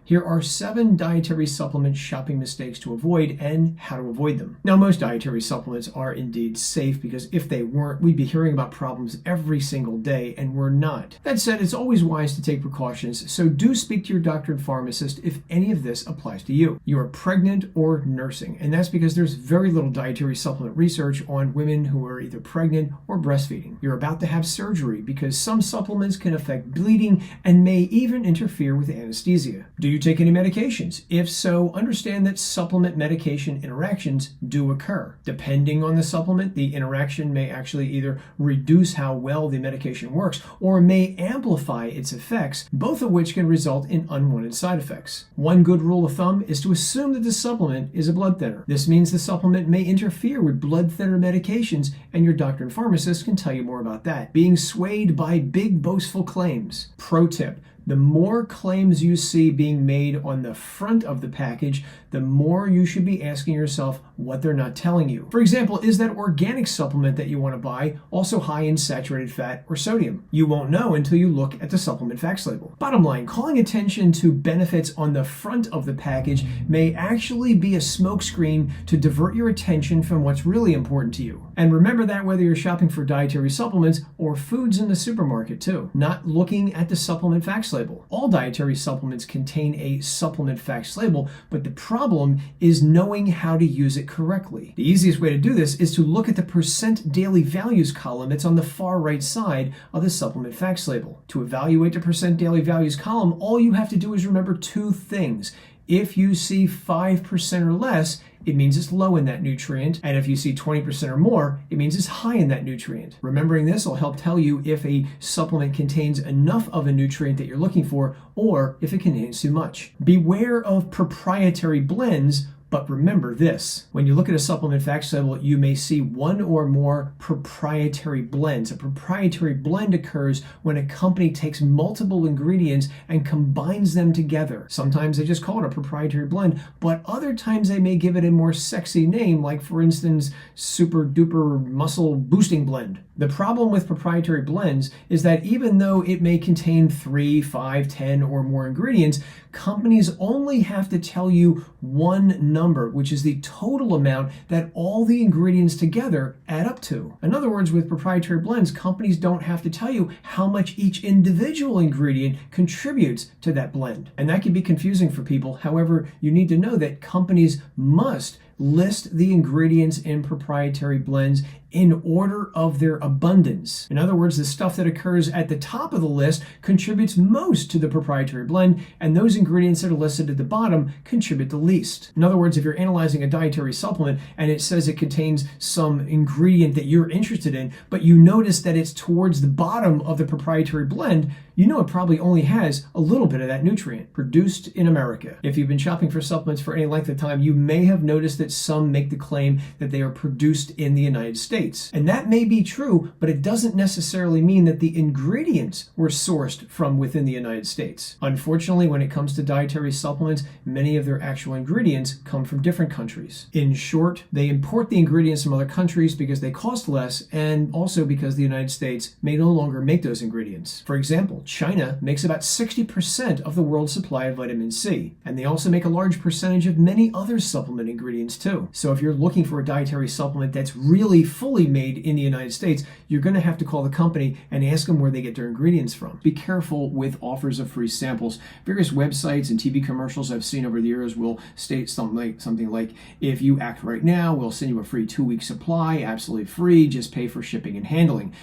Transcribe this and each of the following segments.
Here are 7 dietary supplement shopping mistakes to avoid and how to avoid them. Now, most dietary supplements are indeed safe because if they weren't, we'd be hearing about problems every single day, and we're not. That said, it's always wise to take precautions, so do speak to your doctor and pharmacist if any of this applies to you. You are pregnant or nursing, and that's because there's very little dietary supplement research on women who are either pregnant or breastfeeding. You're about to have surgery because some supplements can affect bleeding and may even interfere with anesthesia. Do you take any medications? If so, understand that supplement medication interactions do occur. Depending on the supplement, the interaction may actually either reduce how well the medication works or may amplify its effects, both of which can result in unwanted side effects. One good rule of thumb is to assume that the supplement is a blood thinner. This means the supplement may interfere with blood thinner medications, and your doctor and pharmacist can tell you more about that. Being swayed by big boastful claims. Pro tip: the more claims you see being made on the front of the package, the more you should be asking yourself what they're not telling you. For example, is that organic supplement that you want to buy also high in saturated fat or sodium? You won't know until you look at the supplement facts label. Bottom line, calling attention to benefits on the front of the package may actually be a smokescreen to divert your attention from what's really important to you. And remember that whether you're shopping for dietary supplements or foods in the supermarket too, not looking at the supplement facts label. All dietary supplements contain a supplement facts label, but the problem is knowing how to use it correctly. The easiest way to do this is to look at the percent daily values column that's on the far right side of the supplement facts label. To evaluate the percent daily values column, all you have to do is remember 2 things. If you see 5% or less, it means it's low in that nutrient, and if you see 20% or more, it means it's high in that nutrient. Remembering this will help tell you if a supplement contains enough of a nutrient that you're looking for, or if it contains too much. Beware of proprietary blends. But remember this, when you look at a supplement facts label, you may see 1 or more proprietary blends. A proprietary blend occurs when a company takes multiple ingredients and combines them together. Sometimes they just call it a proprietary blend, but other times they may give it a more sexy name, like for instance, super duper muscle boosting blend. The problem with proprietary blends is that even though it may contain 3, 5, 10 or more ingredients, companies only have to tell you one number, which is the total amount that all the ingredients together add up to. In other words, with proprietary blends, companies don't have to tell you how much each individual ingredient contributes to that blend. And that can be confusing for people. However, you need to know that companies must list the ingredients in proprietary blends in order of their abundance. In other words, the stuff that occurs at the top of the list contributes most to the proprietary blend, and those ingredients that are listed at the bottom contribute the least. In other words, if you're analyzing a dietary supplement and it says it contains some ingredient that you're interested in, but you notice that it's towards the bottom of the proprietary blend, you know it probably only has a little bit of that nutrient. Produced in America. If you've been shopping for supplements for any length of time, you may have noticed that some make the claim that they are produced in the United States. And that may be true, but it doesn't necessarily mean that the ingredients were sourced from within the United States. Unfortunately, when it comes to dietary supplements, many of their actual ingredients come from different countries. In short, they import the ingredients from other countries because they cost less, and also because the United States may no longer make those ingredients. For example, China makes about 60% of the world's supply of vitamin C, and they also make a large percentage of many other supplement ingredients too. So if you're looking for a dietary supplement that's really fully made in the United States, you're going to have to call the company and ask them where they get their ingredients from. Be careful with offers of free samples. Various websites and TV commercials I've seen over the years will state something like, if you act right now, we'll send you a free 2-week supply, absolutely free, just pay for shipping and handling.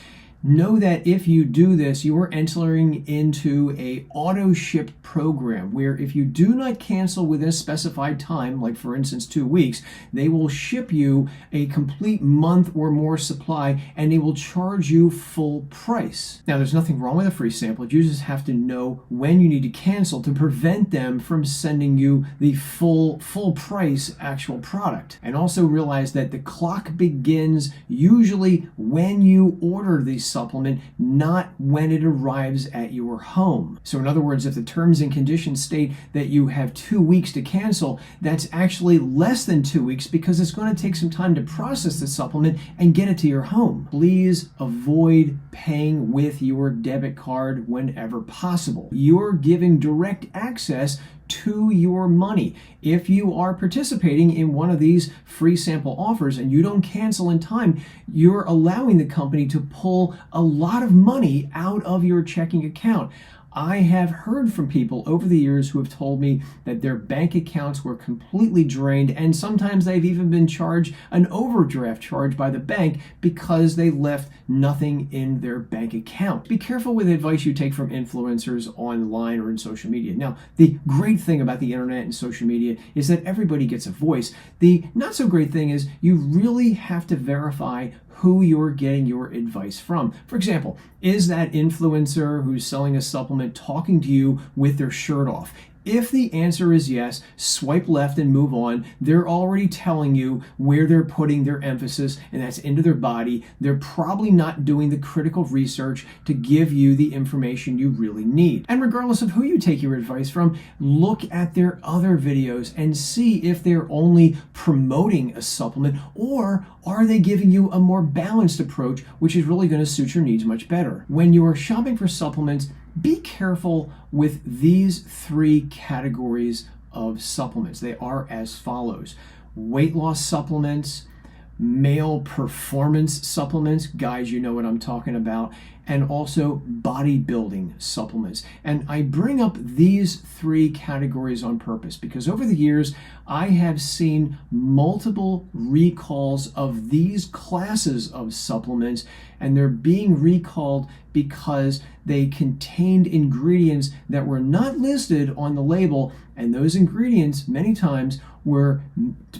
Know that if you do this, you are entering into a auto ship program where if you do not cancel within a specified time, like for instance 2 weeks, they will ship you a complete month or more supply, and they will charge you full price. Now, there's nothing wrong with a free sample. You just have to know when you need to cancel to prevent them from sending you the full price actual product. And also realize that the clock begins usually when you order the supplement, not when it arrives at your home. So in other words, if the terms and conditions state that you have 2 weeks to cancel, that's actually less than 2 weeks because it's going to take some time to process the supplement and get it to your home. Please avoid paying with your debit card whenever possible. You're giving direct access to your money. If you are participating in one of these free sample offers and you don't cancel in time, you're allowing the company to pull a lot of money out of your checking account. I have heard from people over the years who have told me that their bank accounts were completely drained, and sometimes they've even been charged an overdraft charge by the bank because they left nothing in their bank account. Be careful with the advice you take from influencers online or in social media. Now, the great thing about the internet and social media is that everybody gets a voice. The not so great thing is you really have to verify who you're getting your advice from. For example, is that influencer who's selling a supplement talking to you with their shirt off? If the answer is yes, swipe left and move on. They're already telling you where they're putting their emphasis, and that's into their body. They're probably not doing the critical research to give you the information you really need. And regardless of who you take your advice from, look at their other videos and see if they're only promoting a supplement, or are they giving you a more balanced approach, which is really going to suit your needs much better. When you are shopping for supplements, be careful with these 3 categories of supplements. They are as follows: weight loss supplements, male performance supplements, guys, you know what I'm talking about, and also bodybuilding supplements. And I bring up these 3 categories on purpose because over the years, I have seen multiple recalls of these classes of supplements, and they're being recalled because they contained ingredients that were not listed on the label, and those ingredients many times were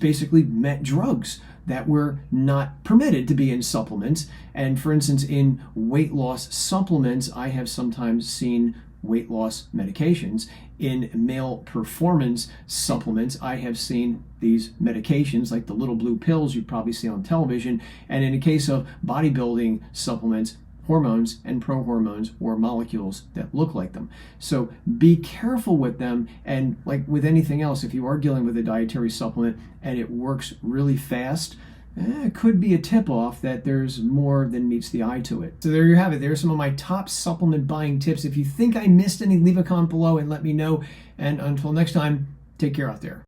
basically drugs that were not permitted to be in supplements. And for instance, in weight loss supplements, I have sometimes seen weight loss medications. In male performance supplements, I have seen these medications like the little blue pills you probably see on television. And in the case of bodybuilding supplements, hormones and prohormones or molecules that look like them. So be careful with them, and like with anything else, if you are dealing with a dietary supplement and it works really fast, it could be a tip-off that there's more than meets the eye to it. So there you have it. There's some of my top supplement buying tips. If you think I missed any, leave a comment below and let me know. And until next time, take care out there.